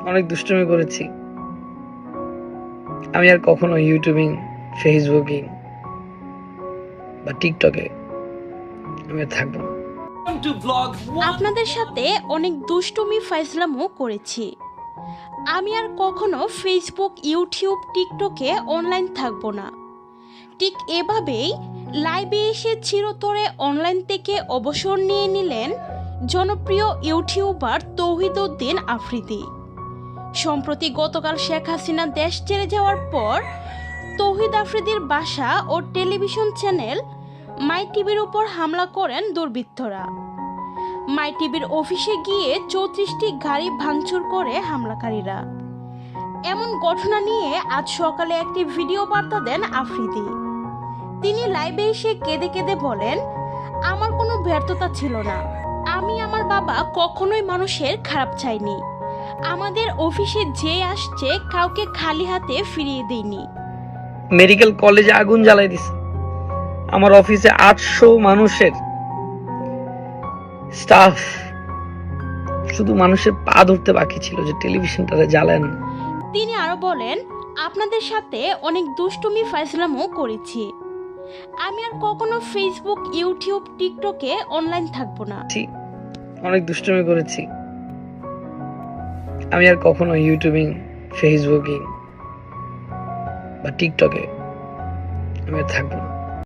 অনেক দুষ্টুমি করেছি। আমি আর কখনো ইউটিউবিং, ফেসবুকিং বা টিকটকে আমি আর থাকবো না। আপনাদের সাথে অনেক দুষ্টুমি ফাইজলামও করেছি। আমি আর কখনো ফেসবুক, ইউটিউব, টিকটকে অনলাইন থাকবো না। ঠিক এভাবেই লাইভে এসে চিরতরে অনলাইন থেকে অবসর নিয়ে নিলেন জনপ্রিয় ইউটিউবার তৌহিদউদ্দিন আফ্রিদি। সম্প্রতি গতকাল শেখ হাসিনা দেশ ছেড়ে যাওয়ার পর তৌহিদ আফ্রিদির বাসা ও টেলিভিশন চ্যানেল মাই টিভির উপর হামলা করেন দুর্বৃত্তরা। মাই টিভির অফিসে গিয়ে 34টি গাড়ি ভাঙচুর করে হামলাকারীরা। এমন ঘটনা নিয়ে আজ সকালে একটি ভিডিও বার্তা দেন আফ্রিদি। তিনি লাইভে এসে কেঁদে কেঁদে বলেন, আমার কোনো ব্যর্থতা ছিল না। আমি আমার বাবা কখনোই মানুষের খারাপ চাইনি। আমাদের অফিসে যে আসছে কাউকে খালি হাতে ফিরিয়ে দেইনি। মেডিকেল কলেজে আগুন জ্বালাই দিছে। আমার অফিসে 800 মানুষের স্টাফ, শুধু মানুষের পা ধরতে বাকি ছিল যে টেলিভিশনটারে জ্বালান। তিনি আরো বলেন, আপনাদের সাথে অনেক দুষ্টুমি ফাইজলামও করেছি। আমি আর কখনো ফেসবুক, ইউটিউব, টিকটকে অনলাইন থাকবো না। অনেক দুষ্টুমি করেছি। আমি আর কখনো ইউটিউবিং, ফেসবুকিং বা টিকটকে আমি আর থাকবো না।